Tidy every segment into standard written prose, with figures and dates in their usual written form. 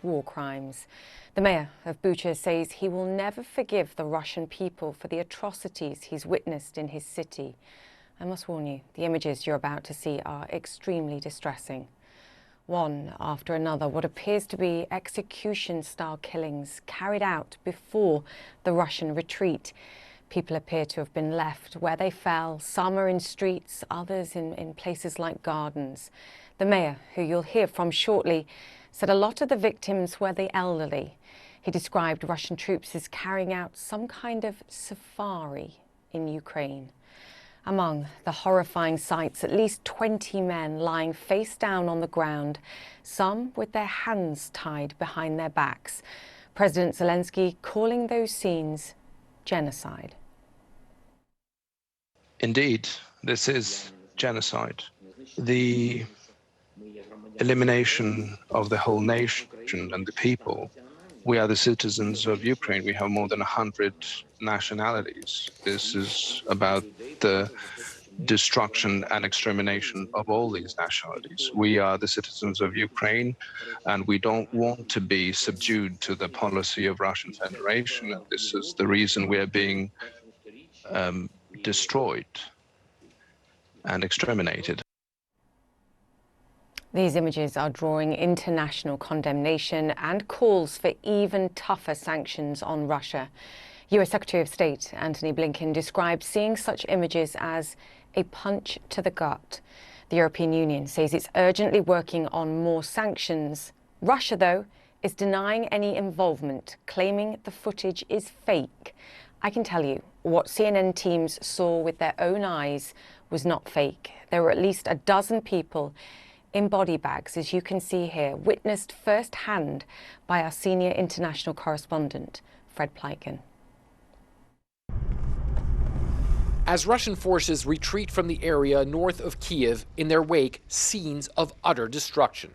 war crimes. The mayor of Bucha says he will never forgive the Russian people for the atrocities he's witnessed in his city. I must warn you, the images you're about to see are extremely distressing. One after another, what appears to be execution-style killings carried out before the Russian retreat. People appear to have been left where they fell. Some are in streets, others in places like gardens. The mayor, who you'll hear from shortly, said a lot of the victims were the elderly. He described Russian troops as carrying out some kind of safari in Ukraine. Among the horrifying sights, at least 20 men lying face down on the ground, some with their hands tied behind their backs. President Zelensky calling those scenes genocide. Indeed, this is genocide. The elimination of the whole nation and the people. We are the citizens of Ukraine. We have more than 100 nationalities. This is about the destruction and extermination of all these nationalities. We are the citizens of Ukraine, and we don't want to be subdued to the policy of Russian Federation. And this is the reason we are being destroyed and exterminated. These images are drawing international condemnation and calls for even tougher sanctions on Russia. US Secretary of State Antony Blinken described seeing such images as a punch to the gut. The European Union says it's urgently working on more sanctions. Russia, though, is denying any involvement, claiming the footage is fake. I can tell you, what CNN teams saw with their own eyes was not fake. There were at least a dozen people in body bags, as you can see here, witnessed firsthand by our senior international correspondent, Fred Pleitgen. As Russian forces retreat from the area north of Kiev, in their wake, scenes of utter destruction.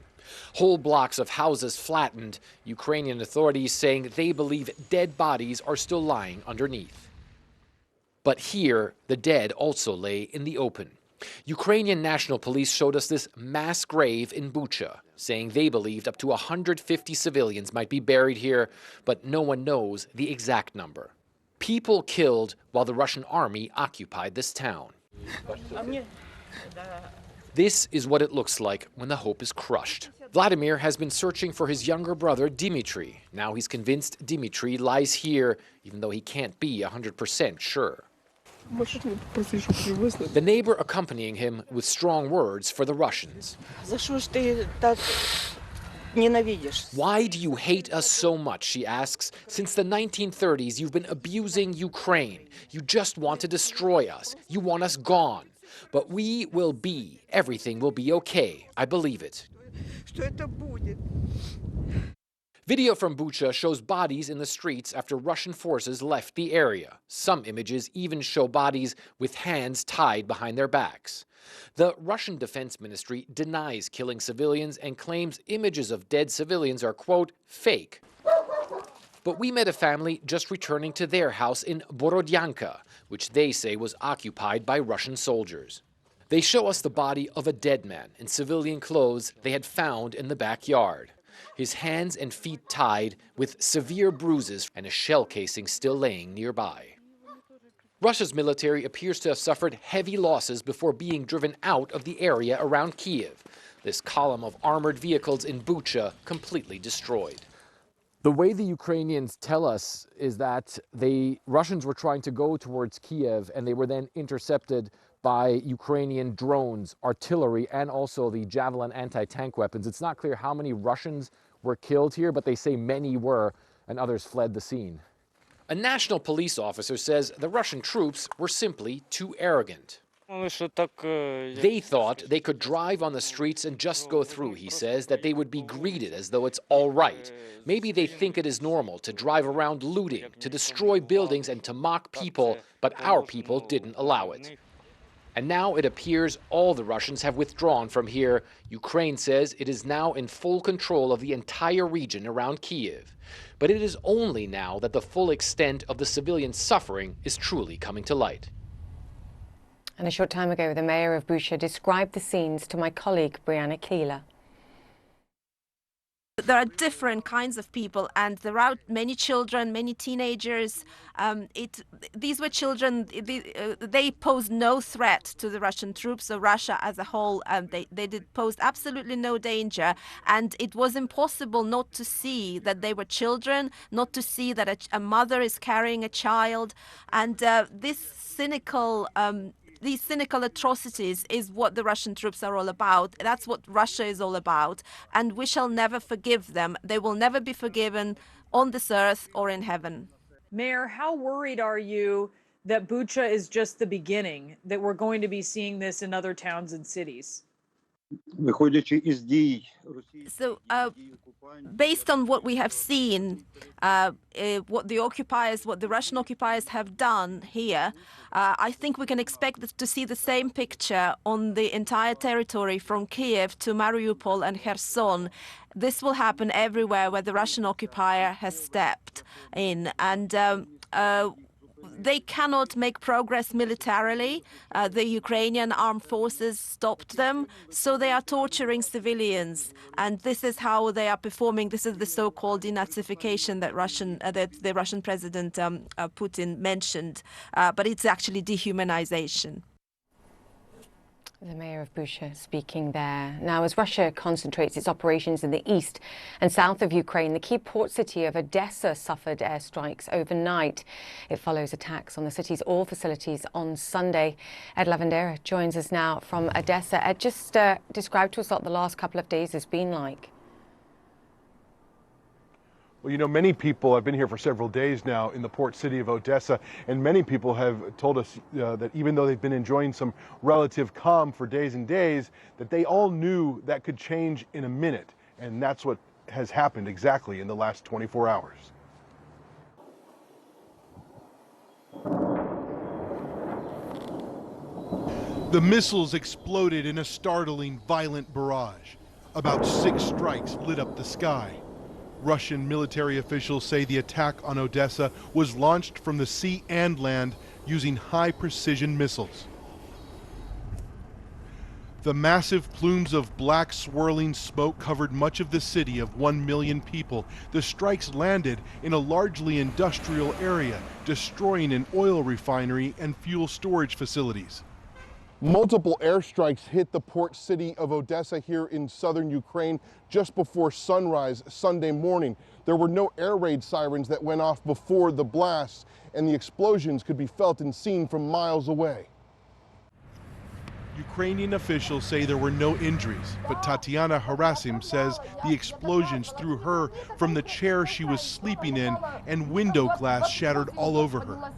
Whole blocks of houses flattened, Ukrainian authorities saying they believe dead bodies are still lying underneath. But here, the dead also lay in the open. Ukrainian National Police showed us this mass grave in Bucha, saying they believed up to 150 civilians might be buried here, but no one knows the exact number. People killed while the Russian army occupied this town. This is what it looks like when the hope is crushed. Vladimir has been searching for his younger brother, Dmitry. Now he's convinced Dmitry lies here, even though he can't be 100% sure. The neighbor accompanying him with strong words for the Russians. Why do you hate us so much, she asks. Since the 1930s, you've been abusing Ukraine. You just want to destroy us. You want us gone. But we will be. Everything will be okay. I believe it. Video from Bucha shows bodies in the streets after Russian forces left the area. Some images even show bodies with hands tied behind their backs. The Russian Defense Ministry denies killing civilians and claims images of dead civilians are, quote, fake. But we met a family just returning to their house in Borodyanka, which they say was occupied by Russian soldiers. They show us the body of a dead man in civilian clothes they had found in the backyard. His hands and feet tied with severe bruises and a shell casing still laying nearby. Russia's military appears to have suffered heavy losses before being driven out of the area around Kiev. This column of armored vehicles in Bucha completely destroyed. The way the Ukrainians tell us is that the Russians were trying to go towards Kiev and they were then intercepted by Ukrainian drones, artillery, and also the Javelin anti-tank weapons. It's not clear how many Russians were killed here, but they say many were, and others fled the scene. A national police officer says the Russian troops were simply too arrogant. They thought they could drive on the streets and just go through, he says, that they would be greeted as though it's all right. Maybe they think it is normal to drive around looting, to destroy buildings and to mock people, but our people didn't allow it. And now it appears all the Russians have withdrawn from here. Ukraine says it is now in full control of the entire region around Kiev. But it is only now that the full extent of the civilian suffering is truly coming to light. And a short time ago, the mayor of Bucha described the scenes to my colleague, Brianna Keeler. there are different kinds of people, and there are many children, many teenagers. These were children. They posed no threat to the Russian troops or Russia as a whole. They did pose absolutely no danger, and it was impossible not to see that they were children, not to see that a mother is carrying a child, and these cynical atrocities is what the Russian troops are all about. That's what Russia is all about. And we shall never forgive them. They will never be forgiven on this earth or in heaven. Mayor, how worried are you that Bucha is just the beginning, that we're going to be seeing this in other towns and cities? So, based on what we have seen, what the Russian occupiers have done here, I think we can expect to see the same picture on the entire territory from Kiev to Mariupol and Kherson. This will happen everywhere where the Russian occupier has stepped in, and they cannot make progress militarily. The Ukrainian armed forces stopped them, so they are torturing civilians, and this is how they are performing. This is the so-called denazification that the Russian President Putin mentioned, but it's actually dehumanization. The mayor of Bucha speaking there. Now, as Russia concentrates its operations in the east and south of Ukraine, the key port city of Odessa suffered airstrikes overnight. It follows attacks on the city's oil facilities on Sunday. Ed Lavandera joins us now from Odessa. Ed, just describe to us what the last couple of days has been like. Well, you know, many people, I've been here for several days now in the port city of Odessa, and many people have told us that even though they've been enjoying some relative calm for days and days, that they all knew that could change in a minute. And that's what has happened exactly in the last 24 hours. The missiles exploded in a startling, violent barrage. About 6 strikes lit up the sky. Russian military officials say the attack on Odessa was launched from the sea and land using high-precision missiles. The massive plumes of black swirling smoke covered much of the city of 1 million people. The strikes landed in a largely industrial area, destroying an oil refinery and fuel storage facilities. Multiple airstrikes hit the port city of Odessa here in southern Ukraine just before sunrise Sunday morning. There were no air raid sirens that went off before the blasts, and the explosions could be felt and seen from miles away. Ukrainian officials say there were no injuries, but Tatiana Harasim says the explosions threw her from the chair she was sleeping in, and window glass shattered all over her.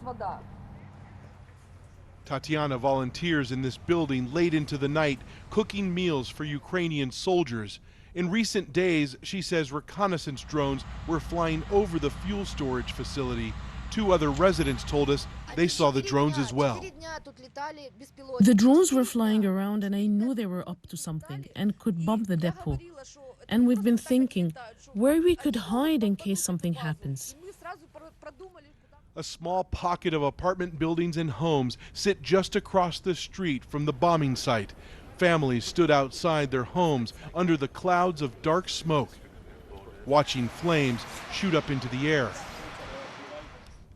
Tatiana volunteers in this building late into the night, cooking meals for Ukrainian soldiers. In recent days, she says reconnaissance drones were flying over the fuel storage facility. 2 other residents told us they saw the drones as well. The drones were flying around, and I knew they were up to something and could bomb the depot. And we've been thinking where we could hide in case something happens. A small pocket of apartment buildings and homes sit just across the street from the bombing site. Families stood outside their homes under the clouds of dark smoke, watching flames shoot up into the air.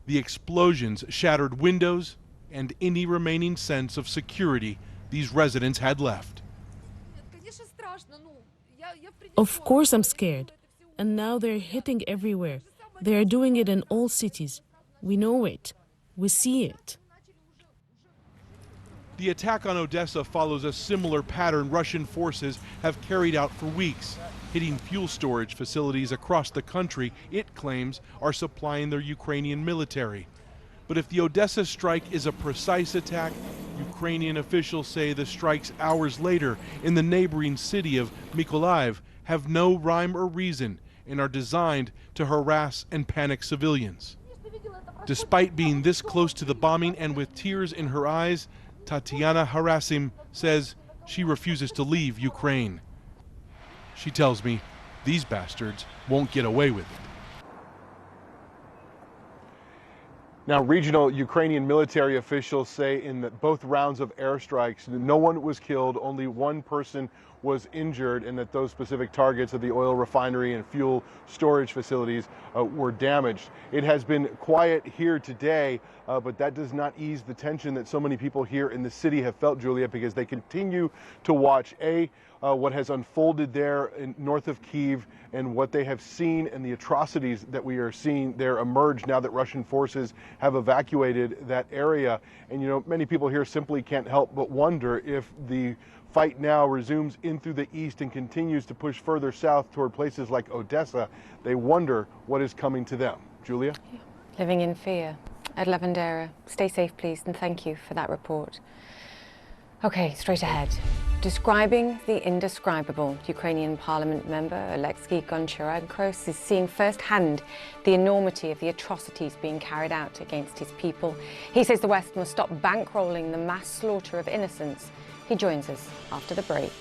The explosions shattered windows and any remaining sense of security these residents had left. Of course I'm scared. And now they're hitting everywhere. They're doing it in all cities. We know it. We see it. The attack on Odessa follows a similar pattern Russian forces have carried out for weeks, hitting fuel storage facilities across the country it claims are supplying their Ukrainian military. But if the Odessa strike is a precise attack, Ukrainian officials say the strikes hours later in the neighboring city of Mykolaiv have no rhyme or reason and are designed to harass and panic civilians. Despite being this close to the bombing and with tears in her eyes, Tatiana Harasim says she refuses to leave Ukraine. She tells me these bastards won't get away with it. Now, regional Ukrainian military officials say in both rounds of airstrikes, no one was killed, only one person was injured and that those specific targets of the oil refinery and fuel storage facilities were damaged. It has been quiet here today, but that does not ease the tension that so many people here in the city have felt, Julia, because they continue to watch what has unfolded there north of Kyiv and what they have seen and the atrocities that we are seeing there emerge now that Russian forces have evacuated that area. And, you know, many people here simply can't help but wonder if the fight now resumes in through the east and continues to push further south toward places like Odessa. They wonder what is coming to them. Julia? Living in fear. Ed Lavandera, stay safe, please, and thank you for that report. Okay, straight ahead. Describing the indescribable, Ukrainian parliament member Oleksiy Goncharenko is seeing firsthand the enormity of the atrocities being carried out against his people. He says the West must stop bankrolling the mass slaughter of innocents. He joins us after the break.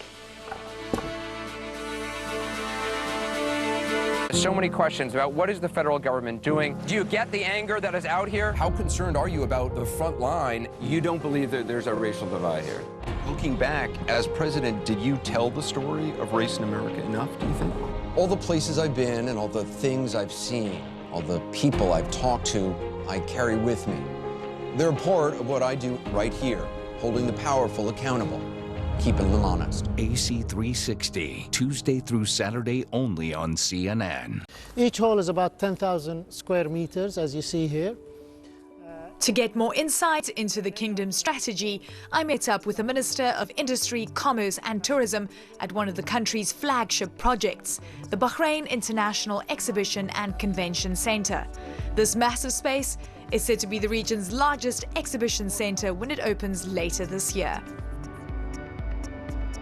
So many questions about what is the federal government doing. Do you get the anger that is out here? How concerned are you about the front line? You don't believe that there's a racial divide here? Looking back, as president, did you tell the story of race in America enough, do you think? All the places I've been and all the things I've seen, all the people I've talked to, I carry with me. They're part of what I do right here, holding the powerful accountable, keeping them honest. AC 360, Tuesday through Saturday only on CNN. Each hall is about 10,000 square meters, as you see here. To get more insight into the kingdom's strategy, I met up with the Minister of Industry, Commerce and Tourism at one of the country's flagship projects, the Bahrain International Exhibition and Convention Center. This massive space is said to be the region's largest exhibition center when it opens later this year.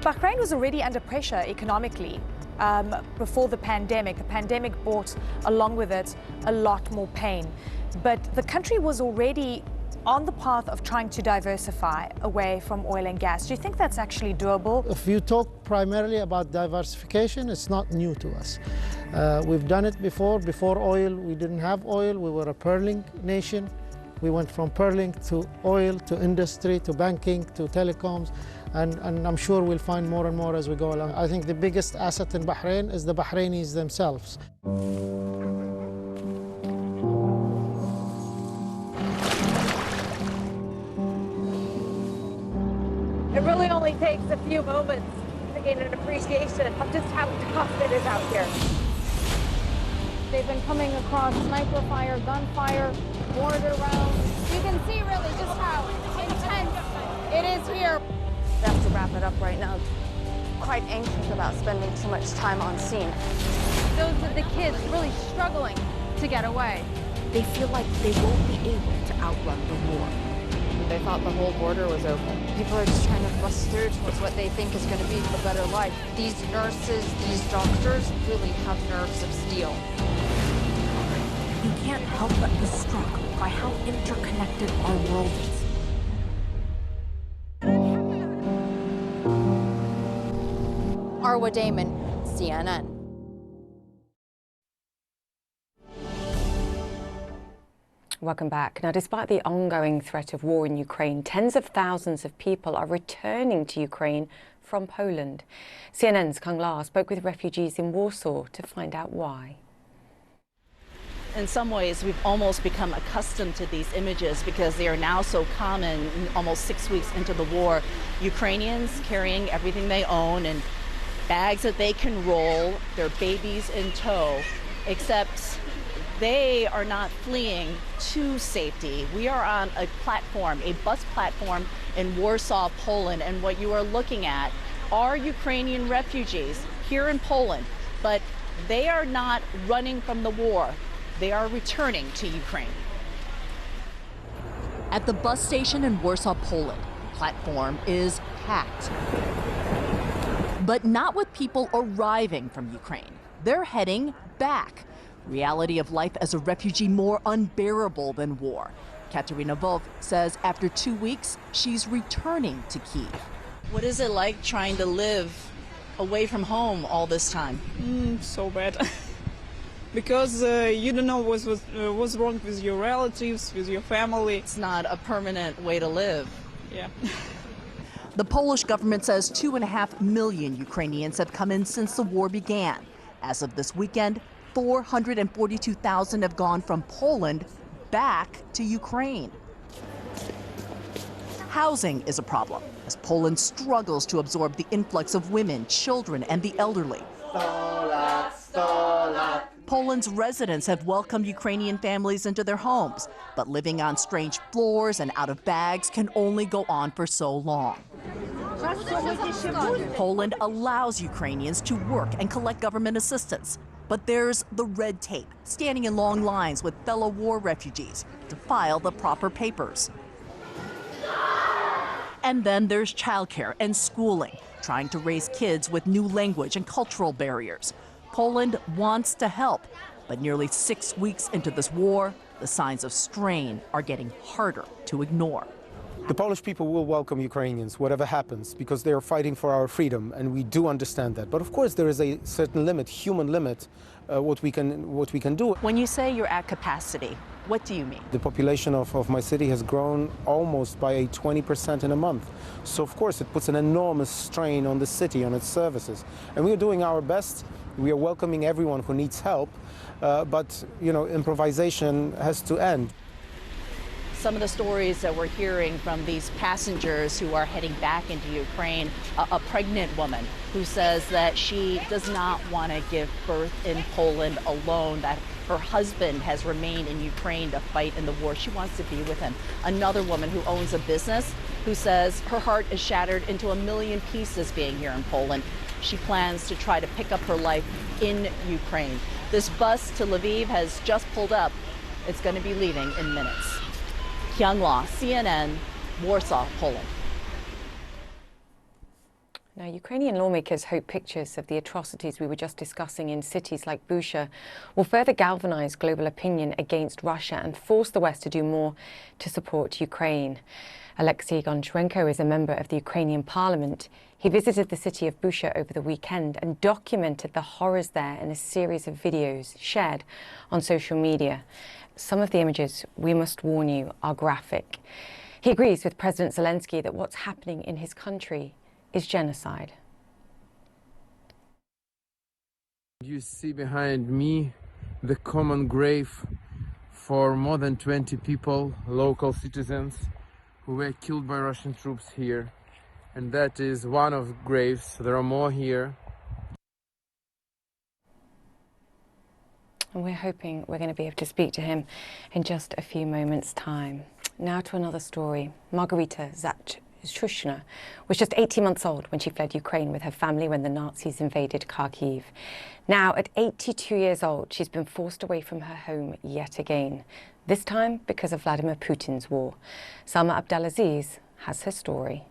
Bahrain was already under pressure economically before the pandemic. The pandemic brought along with it a lot more pain. But the country was already on the path of trying to diversify away from oil and gas. Do you think that's actually doable? If you talk primarily about diversification, it's not new to us. We've done it before. Before oil, we didn't have oil. We were a pearling nation. We went from pearling to oil, to industry, to banking, to telecoms. And I'm sure we'll find more and more as we go along. I think the biggest asset in Bahrain is the Bahrainis themselves. It really only takes a few moments to gain an appreciation of just how tough it is out here. They've been coming across sniper fire, gunfire, mortar rounds. You can see really just how intense it is here. I have to wrap it up right now. Quite anxious about spending too much time on scene. Those are the kids really struggling to get away. They feel like they won't be able to outrun the war. They thought the whole border was open. People are just trying to bust through towards what they think is going to be a better life. These nurses, these doctors really have nerves of steel. We can't help but be struck by how interconnected our world is. Arwa Damon, CNN. Welcome back. Now, despite the ongoing threat of war in Ukraine, tens of thousands of people are returning to Ukraine from Poland. CNN's Kung La spoke with refugees in Warsaw to find out why. In some ways, we've almost become accustomed to these images because they are now so common almost 6 weeks into the war. Ukrainians carrying everything they own and bags that they can roll, their babies in tow, except they are not fleeing to safety. We are on a platform, a bus platform in Warsaw, Poland, and what you are looking at are Ukrainian refugees here in Poland, but they are not running from the war. They are returning to Ukraine. At the bus station in Warsaw, Poland, the platform is packed. But not with people arriving from Ukraine. They're heading back. Reality of life as a refugee more unbearable than war. Katerina Wolf says after 2 weeks, she's returning to Kyiv. What is it like trying to live away from home all this time? So bad. Because you don't know what's wrong with your relatives, with your family. It's not a permanent way to live. Yeah. The Polish government says 2.5 million Ukrainians have come in since the war began. As of this weekend, 442,000 have gone from Poland back to Ukraine. Housing is a problem, as Poland struggles to absorb the influx of women, children, and the elderly. Poland's residents have welcomed Ukrainian families into their homes, but living on strange floors and out of bags can only go on for so long. Poland allows Ukrainians to work and collect government assistance, but there's the red tape, standing in long lines with fellow war refugees to file the proper papers. And then there's childcare and schooling, trying to raise kids with new language and cultural barriers. Poland wants to help, but nearly 6 weeks into this war, the signs of strain are getting harder to ignore. The Polish people will welcome Ukrainians, whatever happens, because they are fighting for our freedom, and we do understand that. But of course, there is a certain limit, human limit, what we can do. When you say you're at capacity, what do you mean? The population of my city has grown almost by 20% in a month. So of course, it puts an enormous strain on the city, on its services. And we are doing our best. We are welcoming everyone who needs help, but improvisation has to end. Some of the stories that we're hearing from these passengers who are heading back into Ukraine, a pregnant woman who says that she does not want to give birth in Poland alone, that her husband has remained in Ukraine to fight in the war. She wants to be with him. Another woman who owns a business who says her heart is shattered into a million pieces being here in Poland. She plans to try to pick up her life in Ukraine. This bus to Lviv has just pulled up. It's going to be leaving in minutes. Kyung Law, CNN, Warsaw, Poland. Now, Ukrainian lawmakers hope pictures of the atrocities we were just discussing in cities like Bucha will further galvanize global opinion against Russia and force the West to do more to support Ukraine. Alexei Goncharenko is a member of the Ukrainian parliament. He visited the city of Bucha over the weekend and documented the horrors there in a series of videos shared on social media. Some of the images, we must warn you, are graphic. He agrees with President Zelensky that what's happening in his country is genocide. You see behind me the common grave for more than 20 people, local citizens, who were killed by Russian troops here. And that is one of the graves. There are more here. And we're hoping we're going to be able to speak to him in just a few moments' time. Now to another story. Margarita Zatchushna was just 18 months old when she fled Ukraine with her family when the Nazis invaded Kharkiv. Now, at 82 years old, she's been forced away from her home yet again, this time because of Vladimir Putin's war. Salma Abdelaziz has her story.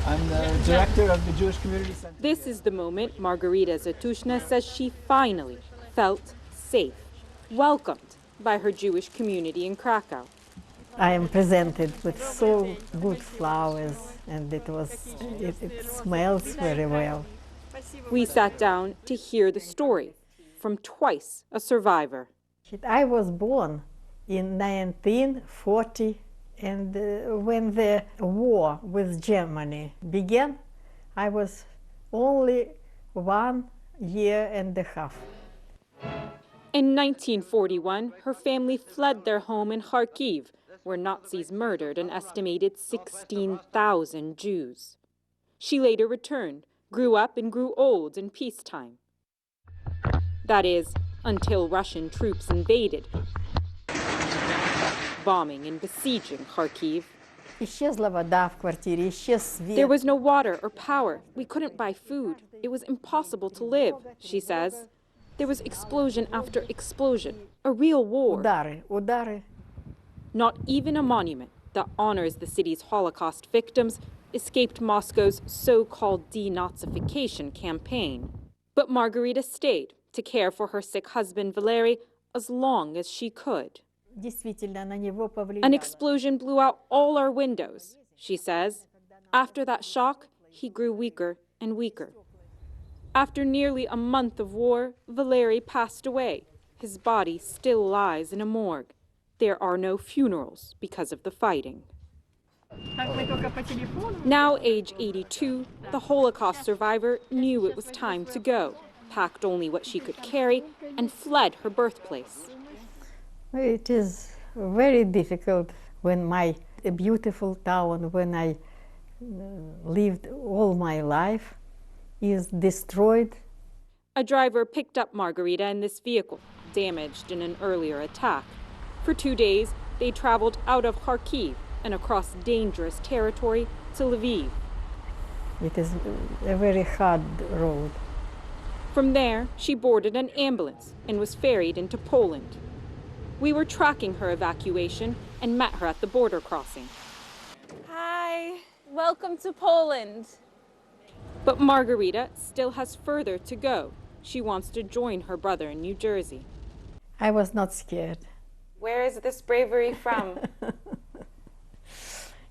I'm the director of the Jewish Community Center. This is the moment Margarita Zatchushna says she finally felt safe, welcomed by her Jewish community in Krakow. I am presented with so good flowers, and it smells very well. We sat down to hear the story from twice a survivor. I was born in 1940, and when the war with Germany began, I was only 1.5 years. In 1941, her family fled their home in Kharkiv, where Nazis murdered an estimated 16,000 Jews. She later returned, grew up and grew old in peacetime. That is, until Russian troops invaded, bombing and besieging Kharkiv. There was no water or power. We couldn't buy food. It was impossible to live, she says. There was explosion after explosion, a real war. Not even a monument that honors the city's Holocaust victims escaped Moscow's so-called denazification campaign. But Margarita stayed to care for her sick husband Valery as long as she could. An explosion blew out all our windows, she says. After that shock, he grew weaker and weaker. After nearly a month of war, Valery passed away. His body still lies in a morgue. There are no funerals because of the fighting. Now age 82, the Holocaust survivor knew it was time to go, packed only what she could carry, and fled her birthplace. It is very difficult when my beautiful town, when I lived all my life, is destroyed. A driver picked up Margarita in this vehicle, damaged in an earlier attack. For 2 days, they traveled out of Kharkiv and across dangerous territory to Lviv. It is a very hard road. From there, she boarded an ambulance and was ferried into Poland. We were tracking her evacuation and met her at the border crossing. Hi, welcome to Poland. But Margarita still has further to go. She wants to join her brother in New Jersey. I was not scared. Where is this bravery from?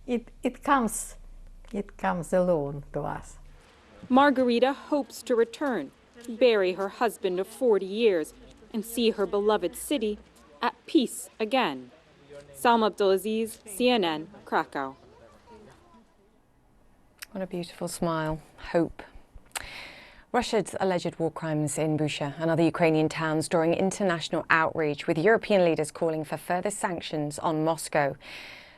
It comes alone to us. Margarita hopes to return, bury her husband of 40 years, and see her beloved city at peace again. Salma Abdulaziz, CNN, Krakow. What a beautiful smile. Hope. Russia's alleged war crimes in Bucha and other Ukrainian towns drawing international outrage, with European leaders calling for further sanctions on Moscow.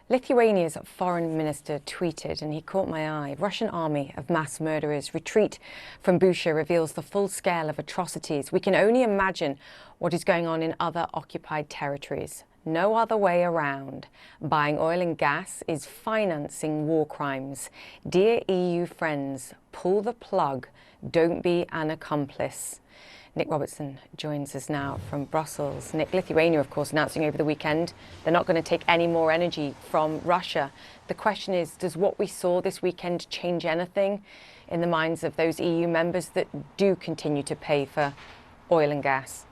Lithuania's foreign minister tweeted, and he caught my eye, Russian army of mass murderers retreat from Bucha reveals the full scale of atrocities. We can only imagine what is going on in other occupied territories. No other way around. Buying oil and gas is financing war crimes. Dear EU friends, pull the plug. Don't be an accomplice. Nick Robertson joins us now from Brussels. Nick, Lithuania, of course, announcing over the weekend they're not going to take any more energy from Russia. The question is, does what we saw this weekend change anything in the minds of those EU members that do continue to pay for oil and gas?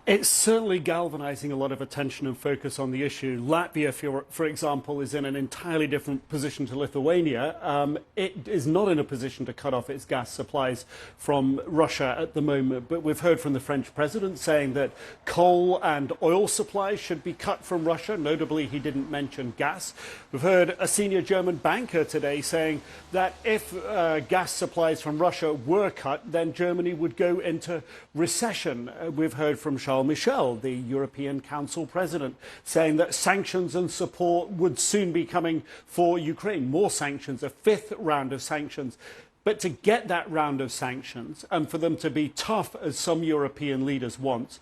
It's certainly galvanizing a lot of attention and focus on the issue. Latvia, for example, is in an entirely different position to Lithuania. It is not in a position to cut off its gas supplies from Russia at the moment, but we've heard from the French president saying that coal and oil supplies should be cut from Russia. Notably, he didn't mention gas. We've heard a senior German banker today saying that if gas supplies from Russia were cut, then Germany would go into recession. We've heard from Charles Michel, the European Council president, saying that sanctions and support would soon be coming for Ukraine. More sanctions, a fifth round of sanctions. But to get that round of sanctions and for them to be tough, as some European leaders want,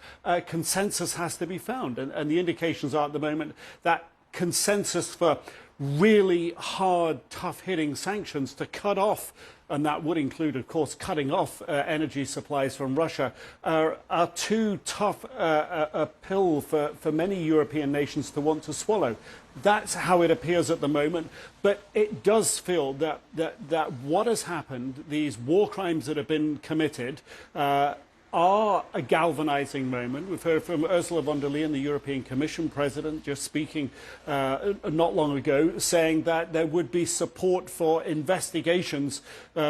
consensus has to be found. And the indications are at the moment that consensus for really hard, tough-hitting sanctions to cut off, and that would include, of course, cutting off energy supplies from Russia, are too tough a pill for many European nations to want to swallow. That's how it appears at the moment. But it does feel that what has happened, these war crimes that have been committed, are a galvanizing moment. We've heard from Ursula von der Leyen, the European Commission president, just speaking not long ago, saying that there would be support for investigations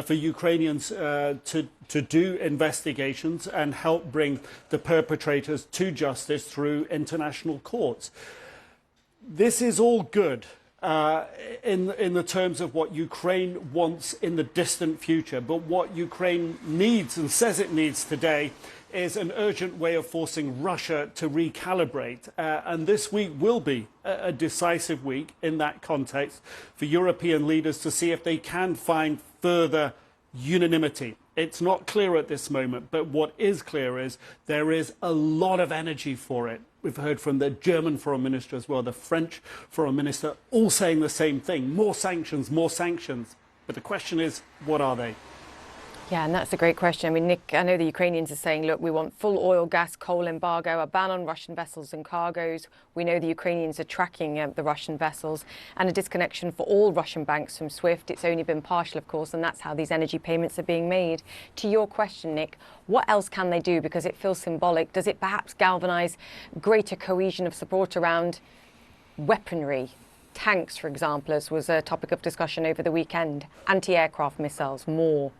for Ukrainians to do investigations and help bring the perpetrators to justice through international courts. This is all good. In the terms of what Ukraine wants in the distant future. But what Ukraine needs and says it needs today is an urgent way of forcing Russia to recalibrate. And this week will be a decisive week in that context for European leaders to see if they can find further unanimity. It's not clear at this moment, but what is clear is there is a lot of energy for it. We've heard from the German foreign minister as well, the French foreign minister, all saying the same thing. More sanctions, more sanctions. But the question is, what are they? Yeah, and that's a great question. I mean, Nick, I know the Ukrainians are saying, look, we want full oil, gas, coal embargo, a ban on Russian vessels and cargoes. We know the Ukrainians are tracking the Russian vessels, and a disconnection for all Russian banks from SWIFT. It's only been partial, of course, and that's how these energy payments are being made. To your question, Nick, what else can they do? Because it feels symbolic. Does it perhaps galvanise greater cohesion of support around weaponry? Tanks, for example, as was a topic of discussion over the weekend. Anti-aircraft missiles, more.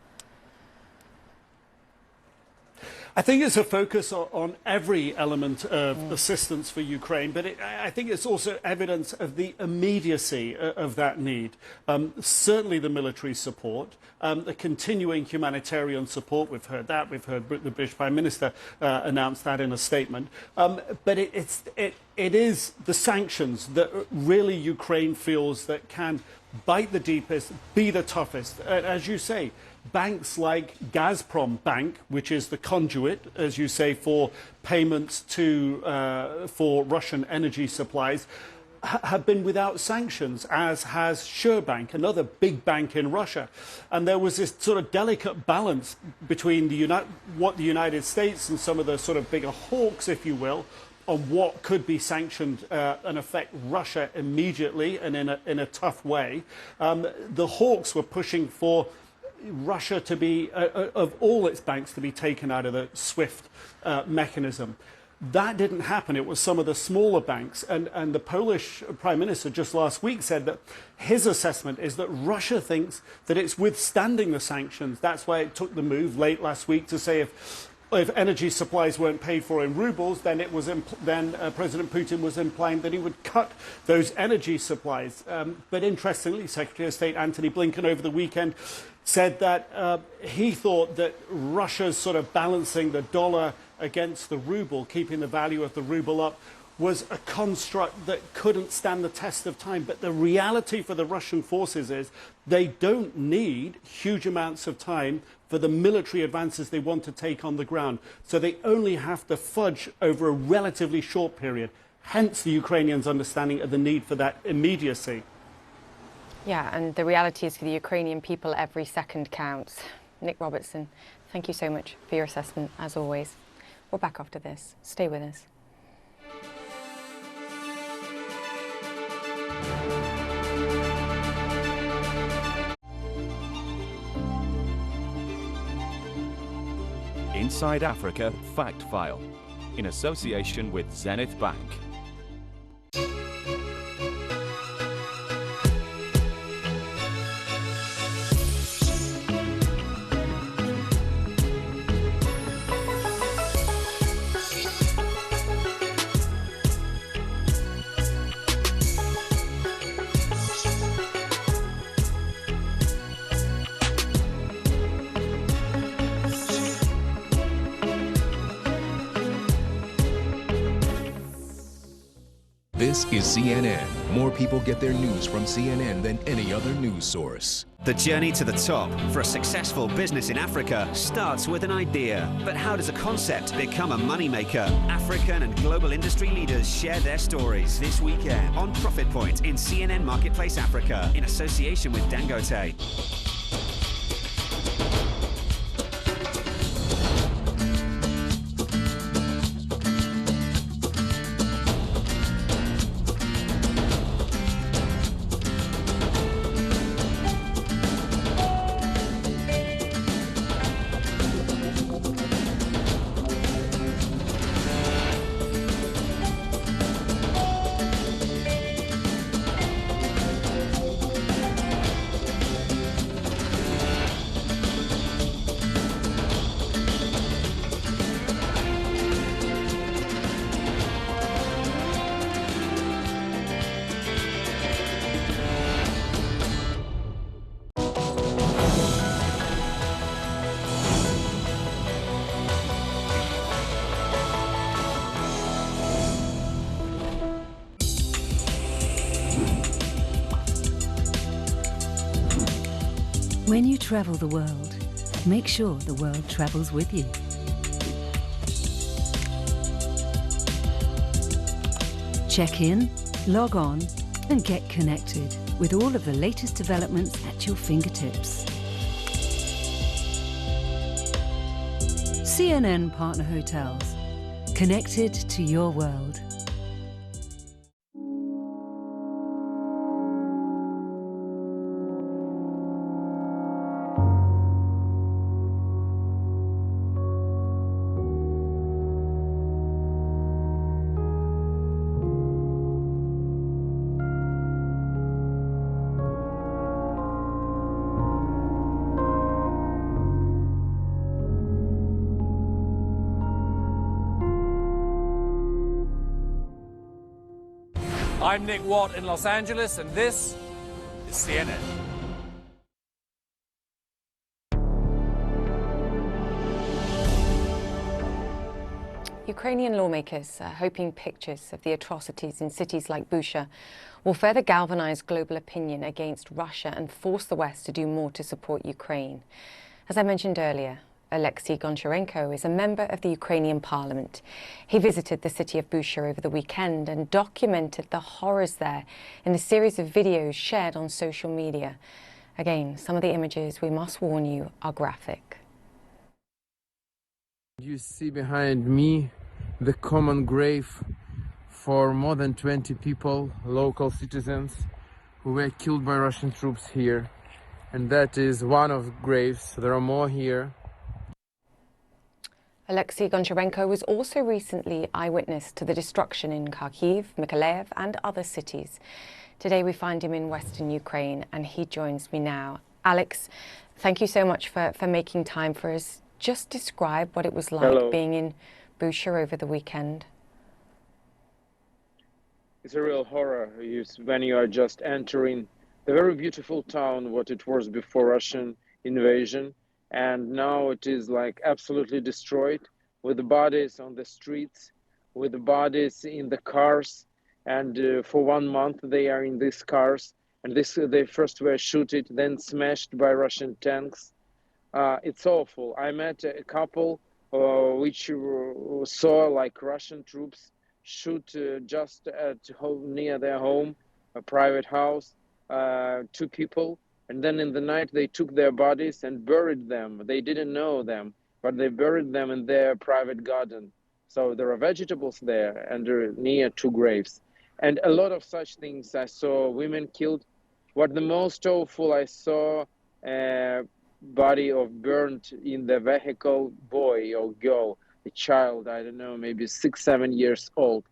I think it's a focus on every element of assistance for Ukraine, but I think it's also evidence of the immediacy of that need. Certainly the military support, the continuing humanitarian support, we've heard that. We've heard the British Prime Minister announce that in a statement. But it is the sanctions that really Ukraine feels that can bite the deepest, be the toughest. As you say, banks like Gazprom Bank, which is the conduit, as you say, for payments for Russian energy supplies, have been without sanctions, as has Sberbank, another big bank in Russia. And there was this sort of delicate balance between what the United States and some of the sort of bigger hawks, if you will, on what could be sanctioned and affect Russia immediately and in a tough way. The hawks were pushing for Russia to be, of all its banks, to be taken out of the SWIFT mechanism. That didn't happen. It was some of the smaller banks. And the Polish Prime Minister just last week said that his assessment is that Russia thinks that it's withstanding the sanctions. That's why it took the move late last week to say if energy supplies weren't paid for in rubles, then President Putin was implying that he would cut those energy supplies. But interestingly, Secretary of State Antony Blinken over the weekend said that he thought that Russia's sort of balancing the dollar against the ruble, keeping the value of the ruble up, was a construct that couldn't stand the test of time. But the reality for the Russian forces is they don't need huge amounts of time for the military advances they want to take on the ground. So they only have to fudge over a relatively short period. Hence the Ukrainians' understanding of the need for that immediacy. Yeah, and the reality is for the Ukrainian people, every second counts. Nick Robertson, thank you so much for your assessment, as always. We're back after this. Stay with us. Inside Africa Fact File, in association with Zenith Bank. This is CNN. More people get their news from CNN than any other news source. The journey to the top for a successful business in Africa starts with an idea. But how does a concept become a moneymaker? African and global industry leaders share their stories this weekend on Profit Point in CNN Marketplace Africa in association with Dangote. When you travel the world, make sure the world travels with you. Check in, log on, and get connected with all of the latest developments at your fingertips. CNN Partner Hotels, connected to your world. I'm Nick Watt in Los Angeles, and this is CNN. Ukrainian lawmakers are hoping pictures of the atrocities in cities like Bucha will further galvanize global opinion against Russia and force the West to do more to support Ukraine. As I mentioned earlier, Alexei Goncharenko is a member of the Ukrainian parliament. He visited the city of Bucha over the weekend and documented the horrors there in a series of videos shared on social media. Again, some of the images, we must warn you, are graphic. You see behind me the common grave for more than 20 people, local citizens, who were killed by Russian troops here. And that is one of graves. There are more here. Alexei Goncharenko was also recently eyewitness to the destruction in Kharkiv, Mykolaiv and other cities. Today we find him in Western Ukraine and he joins me now. Alex, thank you so much for making time for us. Just describe what it was like being in Bucha over the weekend. It's a real horror when you are just entering the very beautiful town, what it was before Russian invasion, and now it is like absolutely destroyed, with the bodies on the streets, with the bodies in the cars, and for 1 month they are in these cars, and they first were shot, then smashed by Russian tanks. It's awful. I met a couple which saw like Russian troops shoot just at home, near their home, a private house, 2 people, and then in the night they took their bodies and buried them. They didn't know them, but they buried them in their private garden. So there are vegetables there and near 2 graves. And a lot of such things. I saw women killed. What the most awful, I saw body of burnt in the vehicle boy or girl, a child, I don't know, maybe 6, 7 years old.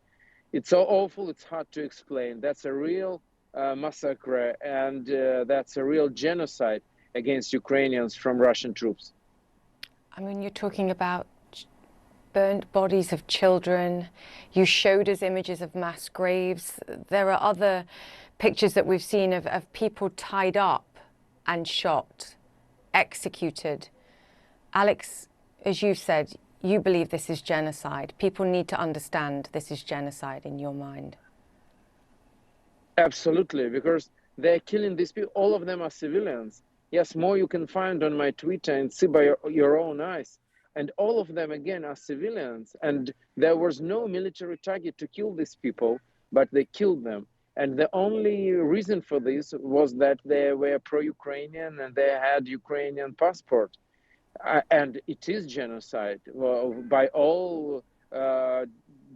It's so awful, it's hard to explain. That's a real massacre, and that's a real genocide against Ukrainians from Russian troops. I mean, you're talking about burnt bodies of children. You showed us images of mass graves. There are other pictures that we've seen of people tied up and shot, executed. Alex, as you said, you believe this is genocide. People need to understand this is genocide in your mind. Absolutely, because they're killing these people. All of them are civilians. Yes, more you can find on my Twitter and see by your own eyes. And all of them, again, are civilians. And there was no military target to kill these people, but they killed them. And the only reason for this was that they were pro-Ukrainian and they had Ukrainian passport. And it is genocide. Well, by all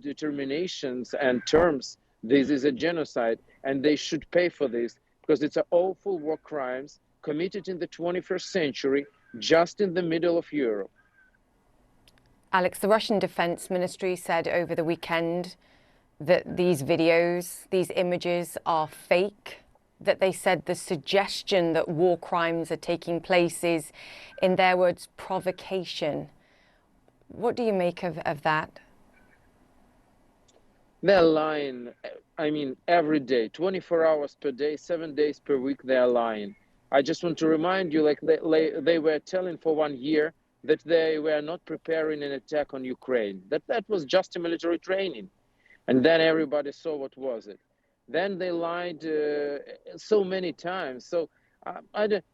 determinations and terms, this is a genocide. And they should pay for this because it's an awful war crimes committed in the 21st century, just in the middle of Europe. Alex, the Russian Defense Ministry said over the weekend that these videos, these images are fake, that they said the suggestion that war crimes are taking place is, in their words, provocation. What do you make of that? They're lying, I mean, every day, 24 hours per day, 7 days per week, they're lying. I just want to remind you, like they were telling for 1 year that they were not preparing an attack on Ukraine, that was just a military training. And then everybody saw what was it. Then they lied so many times. So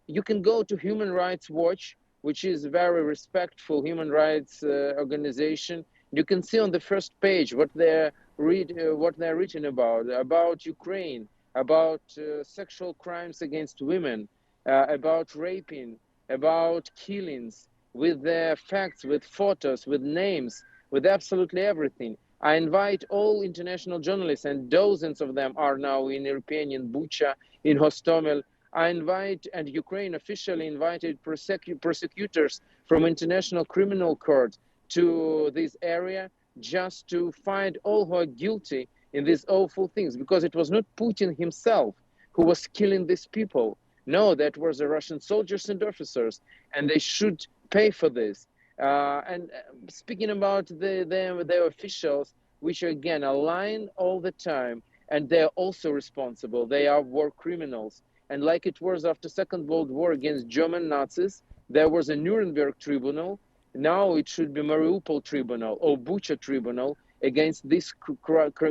you can go to Human Rights Watch, which is a very respectful human rights organization. You can see on the first page what they're written about Ukraine, about sexual crimes against women, about raping, about killings, with their facts, with photos, with names, with absolutely everything. I invite all international journalists, and dozens of them are now in Irpin, in Bucha, in Hostomel. I invite, and Ukraine officially invited prosecutors from International Criminal Court to this area just to find all who are guilty in these awful things, because it was not Putin himself who was killing these people. No, that was the Russian soldiers and officers, and they should pay for this. And speaking about the officials, which again are lying all the time, and they're also responsible. They are war criminals. And like it was after Second World War against German Nazis, there was a Nuremberg tribunal. Now it should be Mariupol tribunal or Bucha tribunal against these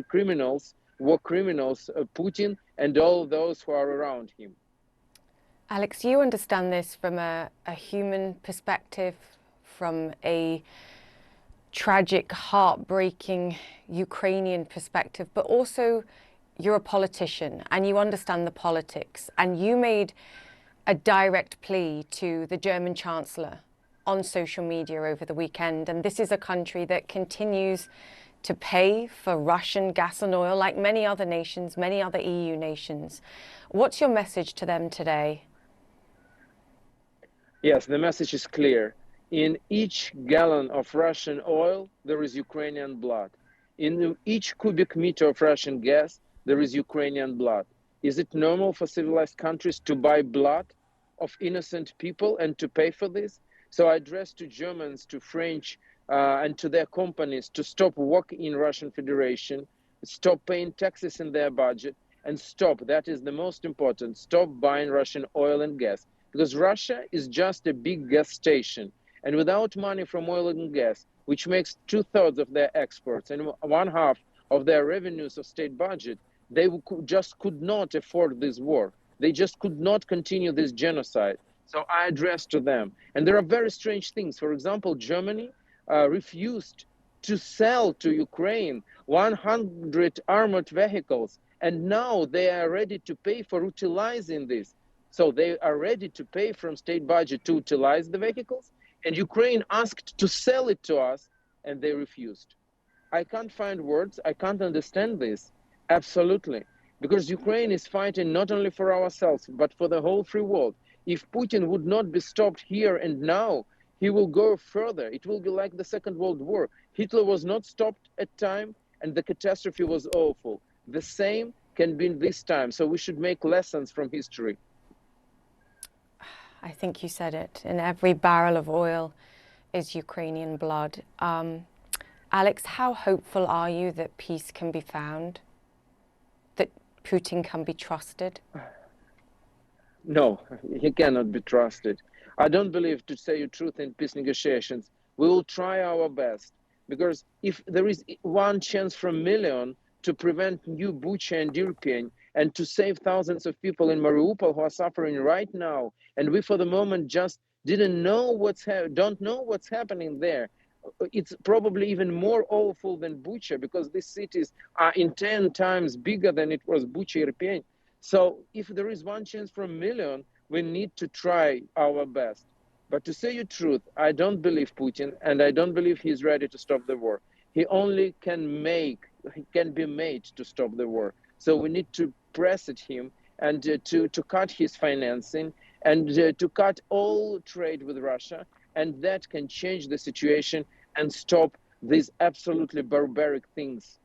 criminals, war criminals, Putin and all those who are around him. Alex, you understand this from a human perspective, from a tragic, heartbreaking Ukrainian perspective, but also you're a politician and you understand the politics, and you made a direct plea to the German Chancellor on social media over the weekend. And this is a country that continues to pay for Russian gas and oil like many other nations, many other EU nations. What's your message to them today? Yes, the message is clear. In each gallon of Russian oil, there is Ukrainian blood. In each cubic meter of Russian gas, there is Ukrainian blood. Is it normal for civilized countries to buy blood of innocent people and to pay for this? So I address to Germans, to French, and to their companies to stop working in Russian Federation, stop paying taxes in their budget, and stop, that is the most important, stop buying Russian oil and gas. Because Russia is just a big gas station. And without money from oil and gas, which makes 2/3 of their exports and 1/2 of their revenues of state budget, they just could not afford this war. They just could not continue this genocide. So I address to them. And there are very strange things. For example, Germany refused to sell to Ukraine 100 armored vehicles. And now they are ready to pay for utilizing this. So they are ready to pay from state budget to utilize the vehicles. And Ukraine asked to sell it to us, and they refused. I can't find words. I can't understand this. Absolutely. Because Ukraine is fighting not only for ourselves, but for the whole free world. If Putin would not be stopped here and now, he will go further. It will be like the Second World War. Hitler was not stopped at time, and the catastrophe was awful. The same can be this time. So we should make lessons from history. I think you said it. In every barrel of oil is Ukrainian blood. Alex, how hopeful are you that peace can be found? That Putin can be trusted? No, he cannot be trusted. I don't believe, to say the truth, in peace negotiations. We will try our best, because if there is one chance from a million to prevent new Bucha and Irpin and to save thousands of people in Mariupol who are suffering right now, and we for the moment just don't know what's happening there. It's probably even more awful than Bucha, because these cities are in 10 times bigger than it was Bucha, Irpin. So if there is one chance from a million, we need to try our best. But to say the truth, I don't believe Putin, and I don't believe he's ready to stop the war. He only can be made to stop the war. So we need to press at him and to cut his financing and to cut all trade with Russia. And that can change the situation and stop these absolutely barbaric things.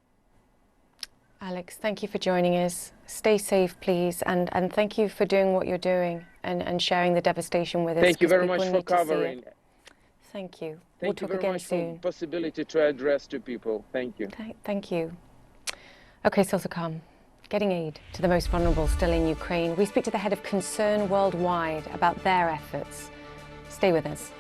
Alex, thank you for joining us. Stay safe, please, and thank you for doing what you're doing and sharing the devastation with us. Thank you very much for covering. Thank you. We'll talk again soon. For the possibility to address to people. Thank you. Thank you. Okay, still to come. Getting aid to the most vulnerable still in Ukraine. We speak to the head of Concern Worldwide about their efforts. Stay with us.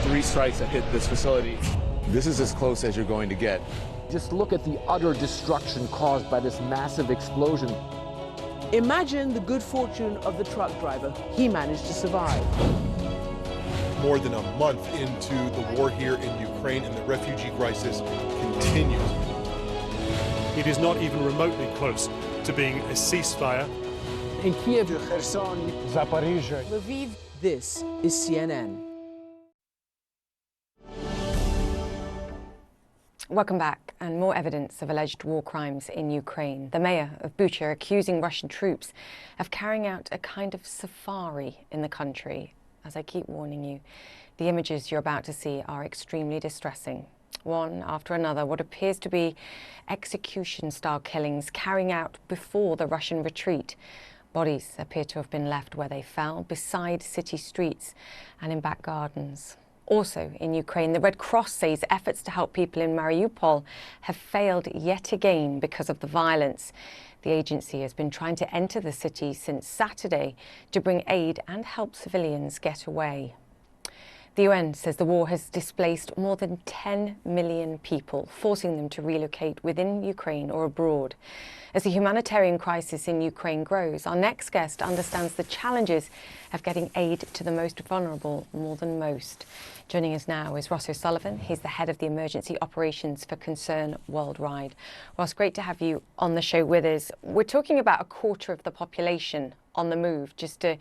3 strikes that hit this facility. This is as close as you're going to get. Just look at the utter destruction caused by this massive explosion. Imagine the good fortune of the truck driver. He managed to survive. More than a month into the war here in Ukraine, and the refugee crisis continues. It is not even remotely close to being a ceasefire. In Kiev, Kherson, Zaporizhzhia, Lviv, this is CNN. Welcome back. And more evidence of alleged war crimes in Ukraine. The mayor of Bucha accusing Russian troops of carrying out a kind of safari in the country. As I keep warning you, the images you're about to see are extremely distressing. One after another, what appears to be execution-style killings carrying out before the Russian retreat. Bodies appear to have been left where they fell, beside city streets and in back gardens. Also in Ukraine, the Red Cross says efforts to help people in Mariupol have failed yet again because of the violence. The agency has been trying to enter the city since Saturday to bring aid and help civilians get away. The UN says the war has displaced more than 10 million people, forcing them to relocate within Ukraine or abroad. As the humanitarian crisis in Ukraine grows, our next guest understands the challenges of getting aid to the most vulnerable more than most. Joining us now is Ross O'Sullivan. He's the head of the emergency operations for Concern Worldwide. Ross, great to have you on the show with us. We're talking about a quarter of the population on the move, just to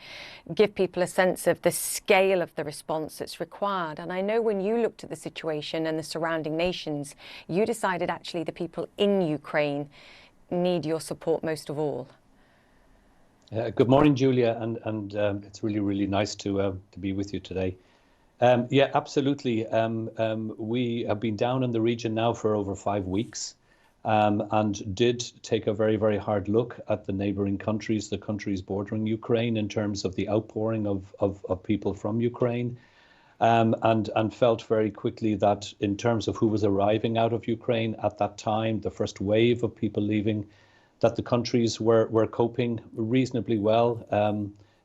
give people a sense of the scale of the response that's required. And I know when you looked at the situation and the surrounding nations, you decided actually the people in Ukraine need your support most of all. Good morning, Julia, and it's really nice to be with you today. Yeah, absolutely. We have been down in the region now for over 5 weeks. And did take a very hard look at the neighboring countries, the countries bordering Ukraine, in terms of the outpouring of people from Ukraine, and felt very quickly that in terms of who was arriving out of Ukraine at that time, the first wave of people leaving, that the countries were coping reasonably well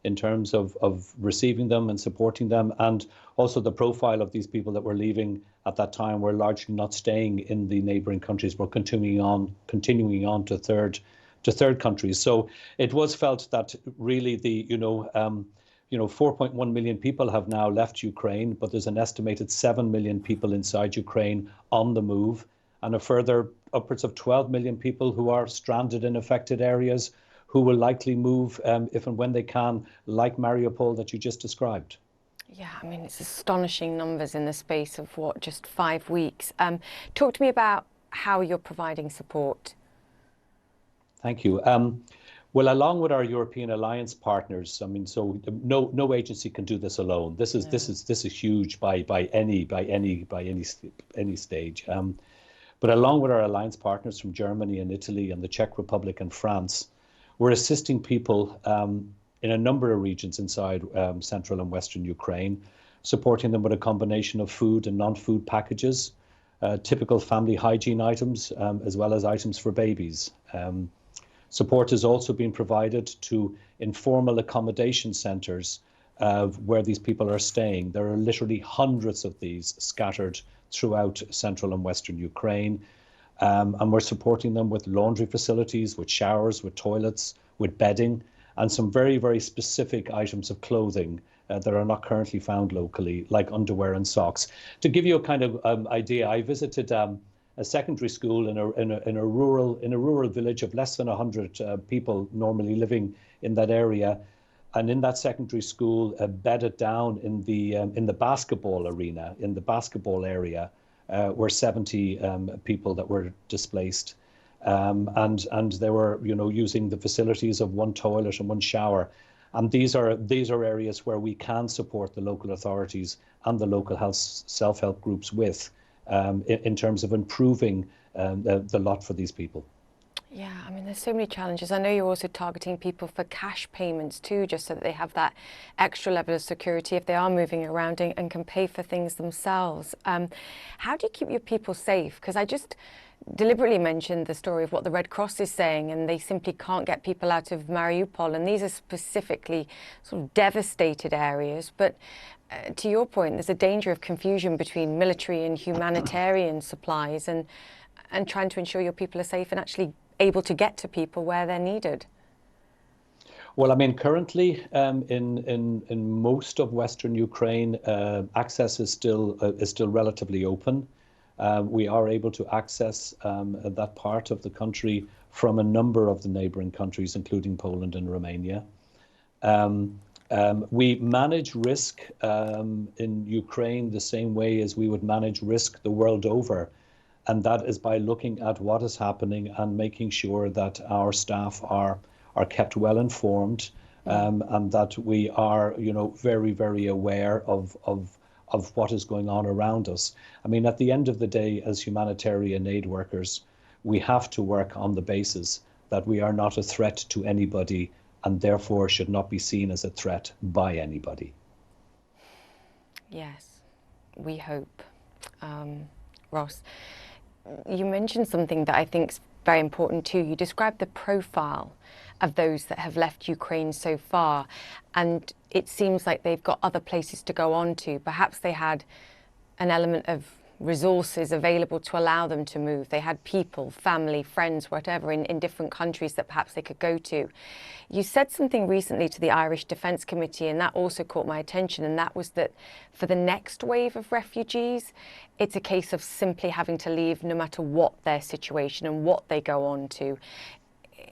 in terms of receiving them and supporting them, and also the profile of these people that were leaving at that time were largely not staying in the neighbouring countries, but continuing on to third countries. So it was felt that really the 4.1 million people have now left Ukraine, but there's an estimated 7 million people inside Ukraine on the move, and a further upwards of 12 million people who are stranded in affected areas, who will likely move if and when they can, like Mariupol that you just described. Yeah, I mean, it's astonishing numbers in the space of, what, just 5 weeks. Talk to me about how you're providing support. Thank you. Well, along with our European alliance partners, I mean, so no agency can do this alone. This is huge by any stage. But along with our alliance partners from Germany and Italy and the Czech Republic and France, we're assisting people in a number of regions inside central and western Ukraine, supporting them with a combination of food and non-food packages, typical family hygiene items, as well as items for babies. Support has also been provided to informal accommodation centres where these people are staying. There are literally hundreds of these scattered throughout central and western Ukraine. And we're supporting them with laundry facilities, with showers, with toilets, with bedding, and some very specific items of clothing that are not currently found locally, like underwear and socks. To give you a kind of idea, I visited a secondary school in a rural village of less than 100 people normally living in that area, and in that secondary school, bedded down in the basketball arena, in the basketball area, were 70 people that were displaced. And they were, using the facilities of one toilet and one shower. And these are areas where we can support the local authorities and the local health self-help groups with, in terms of improving the lot for these people. Yeah, I mean, there's so many challenges. I know you're also targeting people for cash payments too, just so that they have that extra level of security if they are moving around and can pay for things themselves. How do you keep your people safe? Because deliberately mentioned the story of what the Red Cross is saying, and they simply can't get people out of Mariupol, and these are specifically sort of devastated areas. But to your point, there's a danger of confusion between military and humanitarian supplies, and trying to ensure your people are safe and actually able to get to people where they're needed. Well, I mean, currently in most of Western Ukraine, access is still relatively open. We are able to access that part of the country from a number of the neighboring countries, including Poland and Romania. We manage risk in Ukraine the same way as we would manage risk the world over. And that is by looking at what is happening and making sure that our staff are kept well informed, and that we are, very, very aware of what is going on around us. I mean, at the end of the day, as humanitarian aid workers, we have to work on the basis that we are not a threat to anybody and therefore should not be seen as a threat by anybody. Yes, we hope. Ross, you mentioned something that I think is very important too. You described the profile of those that have left Ukraine so far, and it seems like they've got other places to go on to. Perhaps they had an element of resources available to allow them to move. They had people, family, friends, whatever, in different countries that perhaps they could go to. You said something recently to the Irish Defence Committee, and that also caught my attention, and that was that for the next wave of refugees, it's a case of simply having to leave no matter what their situation and what they go on to.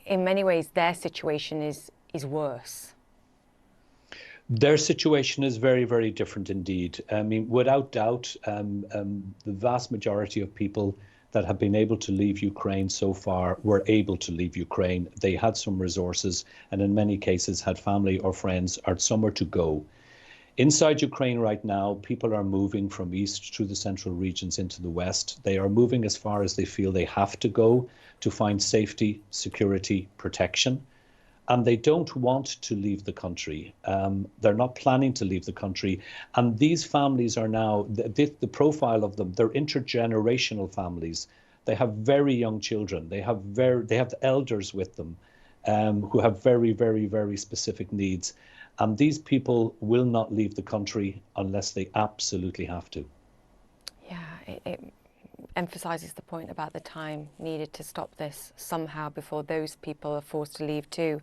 In many ways, their situation is worse. Their situation is very, very different indeed. I mean, without doubt, the vast majority of people that have been able to leave Ukraine so far were able to leave Ukraine. They had some resources and in many cases had family or friends or somewhere to go. Inside Ukraine right now, people are moving from east through the central regions into the west. They are moving as far as they feel they have to go to find safety, security, protection. And they don't want to leave the country. They're not planning to leave the country. And these families are now, the profile of them, they're intergenerational families. They have very young children. They have elders with them who have very, very, very specific needs. And these people will not leave the country unless they absolutely have to. Yeah, it emphasises the point about the time needed to stop this somehow before those people are forced to leave too.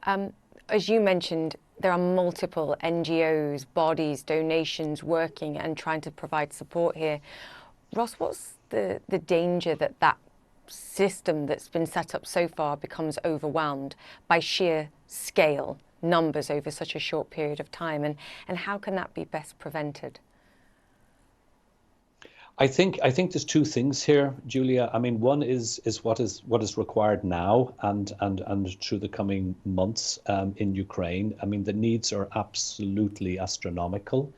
As you mentioned, there are multiple NGOs, bodies, donations working and trying to provide support here. Ross, what's the danger that that system that's been set up so far becomes overwhelmed by sheer scale, numbers over such a short period of time, and how can that be best prevented? I think there's two things here, Julia. I mean, one is what is required now and through the coming months in Ukraine. I mean, the needs are absolutely astronomical.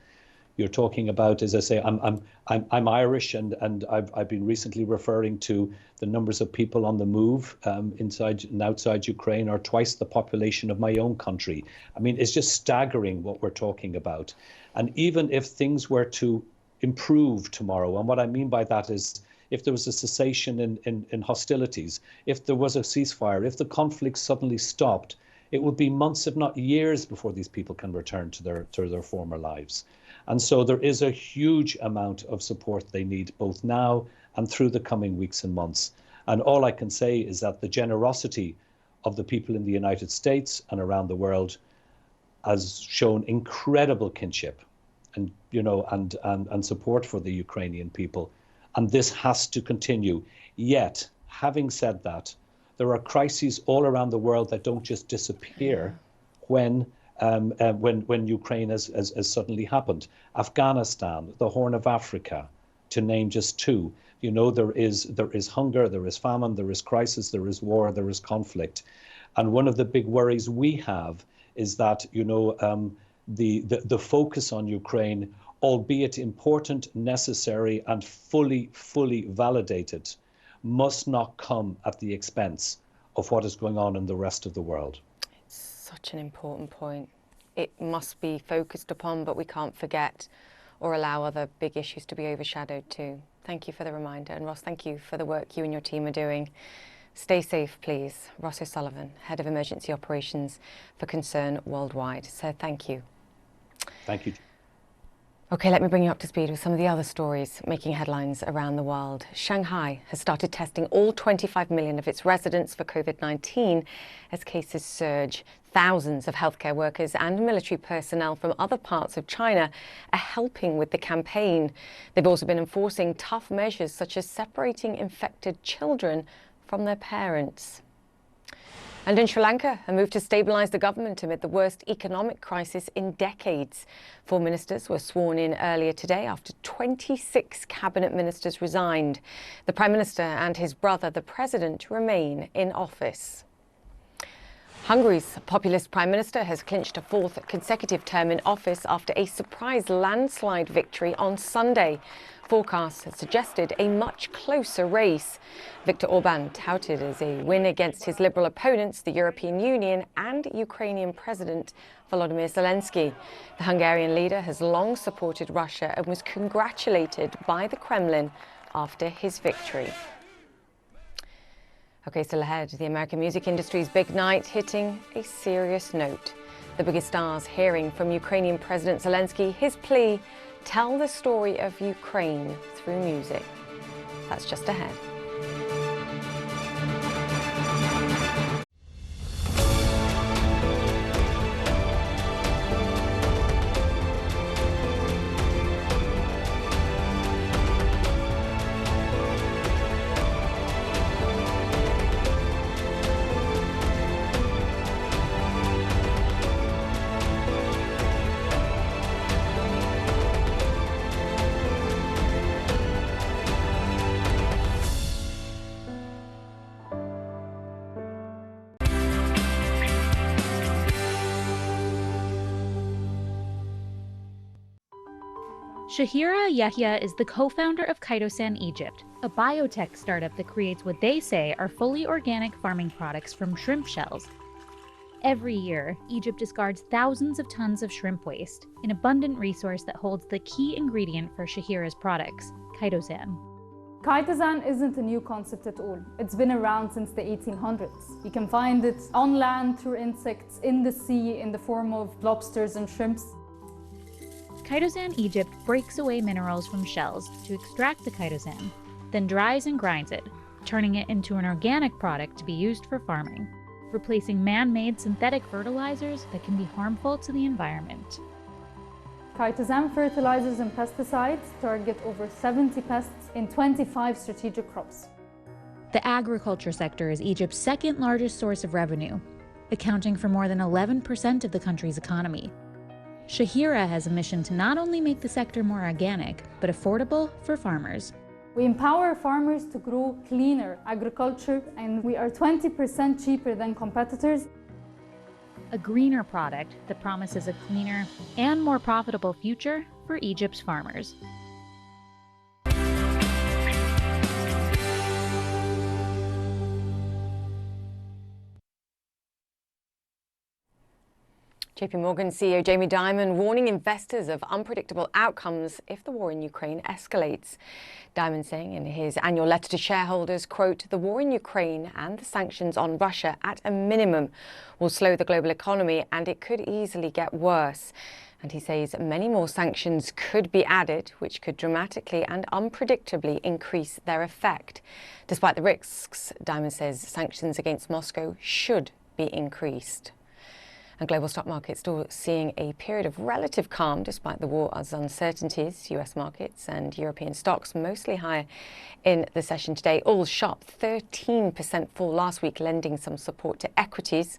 You're talking about, as I say, I'm Irish, and I've been recently referring to the numbers of people on the move inside and outside Ukraine are twice the population of my own country. I mean, it's just staggering what we're talking about. And even if things were to improve tomorrow, and what I mean by that is if there was a cessation in hostilities, if there was a ceasefire, if the conflict suddenly stopped, it would be months, if not years, before these people can return to their former lives. And so there is a huge amount of support they need both now and through the coming weeks and months. And all I can say is that the generosity of the people in the United States and around the world has shown incredible kinship and and support for the Ukrainian people. And this has to continue. Yet, having said that, there are crises all around the world that don't just disappear when Ukraine has suddenly happened. Afghanistan, the Horn of Africa, to name just two. You know, there is hunger, there is famine, there is crisis, there is war, there is conflict. And one of the big worries we have is that, the focus on Ukraine, albeit important, necessary, and fully validated, must not come at the expense of what is going on in the rest of the world. It's such an important point. It must be focused upon, but we can't forget or allow other big issues to be overshadowed too. Thank you for the reminder. And Ross, thank you for the work you and your team are doing. Stay safe, please. Ross O'Sullivan, Head of Emergency Operations for Concern Worldwide. So thank you. Thank you. OK, let me bring you up to speed with some of the other stories making headlines around the world. Shanghai has started testing all 25 million of its residents for COVID-19 as cases surge. Thousands of healthcare workers and military personnel from other parts of China are helping with the campaign. They've also been enforcing tough measures such as separating infected children from their parents. And in Sri Lanka, a move to stabilise the government amid the worst economic crisis in decades. 4 ministers were sworn in earlier today after 26 cabinet ministers resigned. The Prime Minister and his brother, the President, remain in office. Hungary's populist Prime Minister has clinched a 4th consecutive term in office after a surprise landslide victory on Sunday. Forecasts have suggested a much closer race. Viktor Orban touted as a win against his liberal opponents, the European Union and Ukrainian President Volodymyr Zelensky. The Hungarian leader has long supported Russia and was congratulated by the Kremlin after his victory. OK, still ahead, the American music industry's big night hitting a serious note. The biggest stars hearing from Ukrainian President Zelensky his plea, tell the story of Ukraine through music. That's just ahead. Shahira Yahya is the co-founder of Chitosan Egypt, a biotech startup that creates what they say are fully organic farming products from shrimp shells. Every year, Egypt discards thousands of tons of shrimp waste, an abundant resource that holds the key ingredient for Shahira's products, chitosan. Chitosan isn't a new concept at all. It's been around since the 1800s. You can find it on land through insects, in the sea in the form of lobsters and shrimps. Chitosan Egypt breaks away minerals from shells to extract the chitosan, then dries and grinds it, turning it into an organic product to be used for farming, replacing man-made synthetic fertilizers that can be harmful to the environment. Chitosan fertilizers and pesticides target over 70 pests in 25 strategic crops. The agriculture sector is Egypt's second largest source of revenue, accounting for more than 11% of the country's economy. Shahira has a mission to not only make the sector more organic, but affordable for farmers. We empower farmers to grow cleaner agriculture, and we are 20% cheaper than competitors. A greener product that promises a cleaner and more profitable future for Egypt's farmers. JP Morgan CEO Jamie Dimon warning investors of unpredictable outcomes if the war in Ukraine escalates. Dimon saying in his annual letter to shareholders, quote, the war in Ukraine and the sanctions on Russia at a minimum will slow the global economy and it could easily get worse. And he says many more sanctions could be added, which could dramatically and unpredictably increase their effect. Despite the risks, Dimon says sanctions against Moscow should be increased. And global stock markets still seeing a period of relative calm despite the war's uncertainties. US markets and European stocks mostly higher in the session today. All sharp 13% fall last week, lending some support to equities.